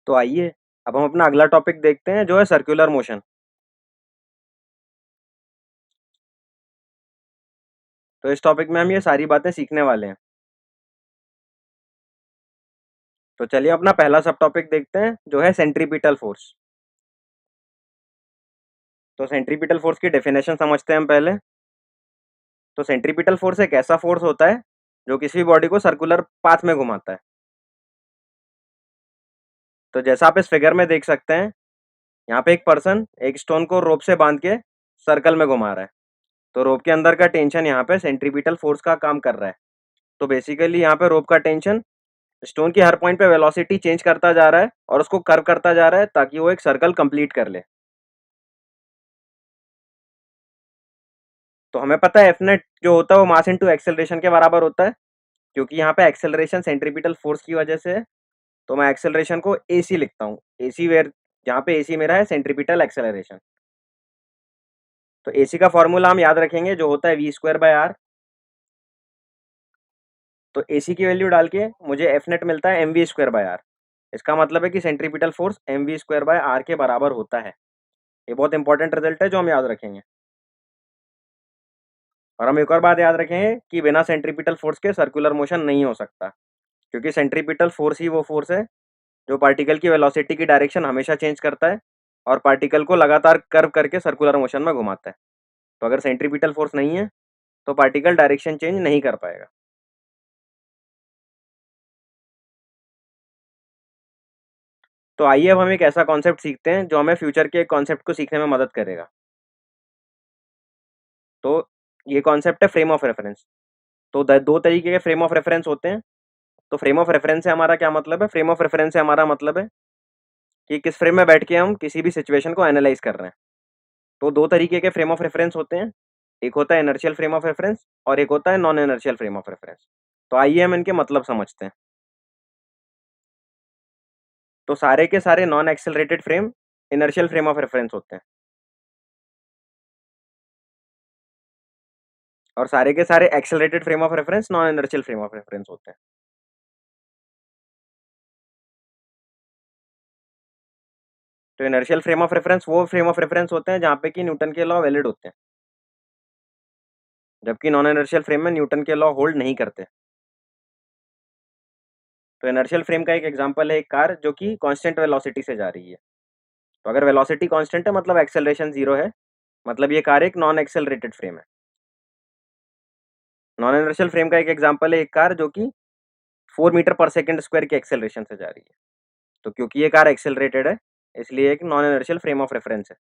तो आइए अब हम अपना अगला टॉपिक देखते हैं जो है सर्कुलर मोशन। तो इस टॉपिक में हम ये सारी बातें सीखने वाले हैं। तो चलिए अपना पहला सब टॉपिक देखते हैं जो है सेंट्रीपिटल फोर्स। तो सेंट्रीपिटल फोर्स की डेफिनेशन समझते हैं हम पहले। तो सेंट्रीपिटल फोर्स एक ऐसा फोर्स होता है जो किसी भी बॉडी को सर्कुलर पाथ में घुमाता है। तो जैसा आप इस फिगर में देख सकते हैं, यहाँ पे एक पर्सन एक स्टोन को रोप से बांध के सर्कल में घुमा रहा है। तो रोप के अंदर का टेंशन यहाँ पे सेंट्रीपिटल फोर्स का काम कर रहा है। तो बेसिकली यहाँ पे रोप का टेंशन स्टोन की हर पॉइंट पे वेलोसिटी चेंज करता जा रहा है और उसको कर्व करता जा रहा है ताकि वो एक सर्कल कंप्लीट कर ले। तो हमें पता है एफ नेट जो होता है वो मास इनटू एक्सेलरेशन के बराबर होता है, क्योंकि यहाँ पे एक्सेलरेशन सेंट्रीपिटल फोर्स की वजह से है। तो मैं एक्सेलरेशन को ए सी लिखता हूँ, ए सी वेयर, जहाँ पे ए सी मेरा है सेंट्रीपिटल एक्सेलरेशन। तो ए सी का फॉर्मूला हम याद रखेंगे जो होता है वी स्क्वायर बाय आर। तो ए सी की वैल्यू डाल के मुझे एफ नेट मिलता है M V square by R. इसका मतलब है कि centripetal force M V square by R के बराबर होता है। ये बहुत इंपॉर्टेंट रिजल्ट है जो हम याद रखेंगे। और हम एक और बात याद रखेंगे कि बिना सेंट्रीपिटल फोर्स के सर्कुलर मोशन नहीं हो सकता, क्योंकि सेंट्रीपिटल फोर्स ही वो फोर्स है जो पार्टिकल की वेलोसिटी की डायरेक्शन हमेशा चेंज करता है और पार्टिकल को लगातार कर्व करके सर्कुलर मोशन में घुमाता है। तो अगर सेंट्रीपिटल फोर्स नहीं है तो पार्टिकल डायरेक्शन चेंज नहीं कर पाएगा। तो आइए अब हम एक ऐसा कॉन्सेप्ट सीखते हैं जो हमें फ्यूचर के कॉन्सेप्ट को सीखने में मदद करेगा। तो ये कॉन्सेप्ट है फ्रेम ऑफ रेफरेंस। तो दो तरीके के फ्रेम ऑफ रेफरेंस होते हैं। तो फ्रेम ऑफ रेफरेंस से हमारा क्या मतलब है? फ्रेम ऑफ रेफरेंस से हमारा मतलब है कि किस फ्रेम में बैठ के हम किसी भी सिचुएशन को एनालाइज कर रहे हैं। तो दो तरीके के फ्रेम ऑफ रेफरेंस होते हैं, एक होता है इनर्शियल फ्रेम ऑफ रेफरेंस और एक होता है non inertial frame of reference. तो आइए हम इनके मतलब समझते हैं। तो सारे के सारे non accelerated frame inertial frame of reference होते हैं और सारे के सारे accelerated frame of reference non inertial frame of reference होते हैं। तो इनर्शियल फ्रेम ऑफ रेफरेंस वो फ्रेम ऑफ रेफरेंस होते हैं जहाँ पे कि न्यूटन के लॉ वैलिड होते हैं, जबकि नॉन इनर्शियल फ्रेम में न्यूटन के लॉ होल्ड नहीं करते। तो इनर्शियल फ्रेम का एक एग्जांपल है एक कार जो कि कांस्टेंट वेलोसिटी से जा रही है। तो अगर वेलोसिटी कांस्टेंट है मतलब एक्सेलरेशन जीरो है, मतलब ये कार एक नॉन एक्सेलरेटेड फ्रेम है। नॉन इनर्शियल फ्रेम का एक एग्जांपल है एक कार जो कि 4 मीटर पर सेकंड स्क्वायर की एक्सेलरेशन से जा रही है। तो क्योंकि ये कार एक्सेलरेटेड है इसलिए एक non inertial frame of reference है।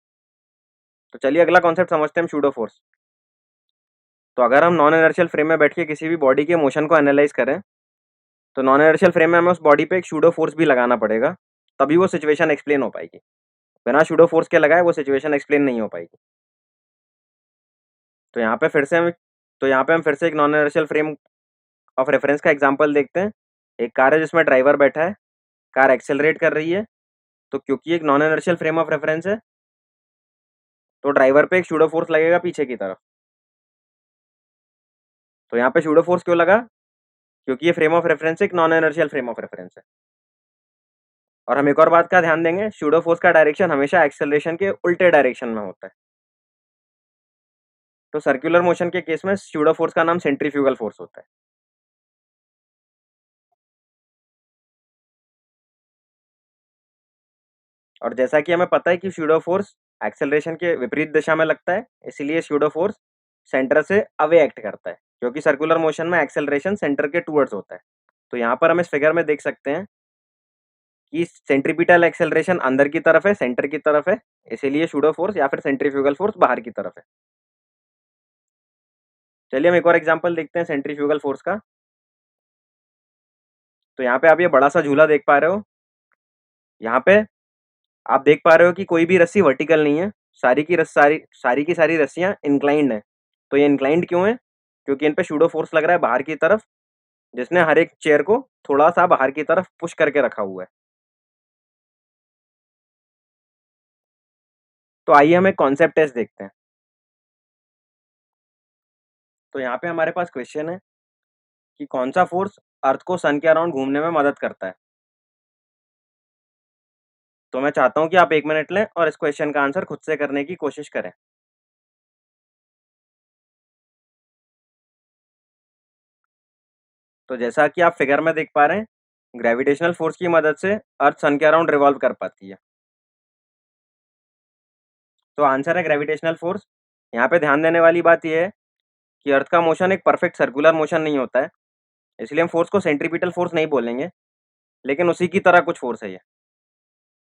तो चलिए अगला कॉन्सेप्ट समझते हैं, सूडो फोर्स। तो अगर हम नॉन इनर्शियल फ्रेम में बैठ के किसी भी बॉडी के मोशन को एनालाइज करें तो नॉन इनर्शियल फ्रेम में हमें उस बॉडी पे एक सूडो फोर्स भी लगाना पड़ेगा, तभी वो सिचुएशन एक्सप्लेन हो पाएगी। बिना सूडो फोर्स के लगाए वो सिचुएशन एक्सप्लेन नहीं हो पाएगी। तो यहाँ पे फिर से हम तो यहाँ पे हम फिर से एक non inertial frame of reference का एग्जांपल देखते हैं। एक कार है जिसमें ड्राइवर बैठा है, कार एक्सेलरेट कर रही है। तो क्योंकि एक non inertial frame of reference है तो ड्राइवर पे एक सूडो फोर्स लगेगा पीछे की तरफ। तो यहाँ पे सूडो फोर्स क्यों लगा? क्योंकि ये फ्रेम ऑफ रेफरेंस एक non inertial frame of reference है। और हम एक और बात का ध्यान देंगे, सूडो फोर्स का डायरेक्शन हमेशा एक्सेलरेशन के उल्टे डायरेक्शन में होता है। तो सर्कुलर मोशन के केस में सूडो फोर्स का नाम सेंट्रीफ्यूगल फोर्स होता है। और जैसा कि हमें पता है कि सूडो फोर्स एक्सेलरेशन के विपरीत दिशा में लगता है, इसीलिए सूडो फोर्स सेंटर से अवे एक्ट करता है, क्योंकि सर्कुलर मोशन में एक्सेलरेशन सेंटर के टुवर्ड्स होता है। तो यहाँ पर हम इस फिगर में देख सकते हैं कि सेंट्रीपिटल एक्सेलरेशन अंदर की तरफ है, सेंटर की तरफ है, इसीलिए सूडो फोर्स या फिर सेंट्रीफ्यूगल फोर्स बाहर की तरफ है। चलिए हम एक और एग्जांपल देखते हैं सेंट्रीफ्यूगल फोर्स का। तो यहाँ पे आप ये बड़ा सा झूला देख पा रहे हो। यहाँ पे आप देख पा रहे हो कि कोई भी रस्सी वर्टिकल नहीं है, सारी की सारी रस्सियां इंक्लाइंड है। तो ये इंक्लाइंड क्यों है? क्योंकि इन पे सूडो फोर्स लग रहा है बाहर की तरफ, जिसने हर एक चेयर को थोड़ा सा बाहर की तरफ पुश करके रखा हुआ है। तो आइए हम एक कॉन्सेप्ट टेस्ट देखते हैं। तो यहाँ पे हमारे पास क्वेश्चन है कि कौन सा फोर्स अर्थ को सन के अराउंड घूमने में मदद करता है। तो मैं चाहता हूँ कि आप 1 मिनट लें और इस क्वेश्चन का आंसर खुद से करने की कोशिश करें। तो जैसा कि आप फिगर में देख पा रहे हैं, ग्रेविटेशनल फोर्स की मदद से अर्थ सन के अराउंड रिवॉल्व कर पाती है। तो आंसर है ग्रेविटेशनल फोर्स। यहाँ पे ध्यान देने वाली बात ये है कि अर्थ का मोशन एक परफेक्ट सर्कुलर मोशन नहीं होता है, इसलिए हम फोर्स को सेंट्रीपिटल फोर्स नहीं बोलेंगे, लेकिन उसी की तरह कुछ फोर्स है ये।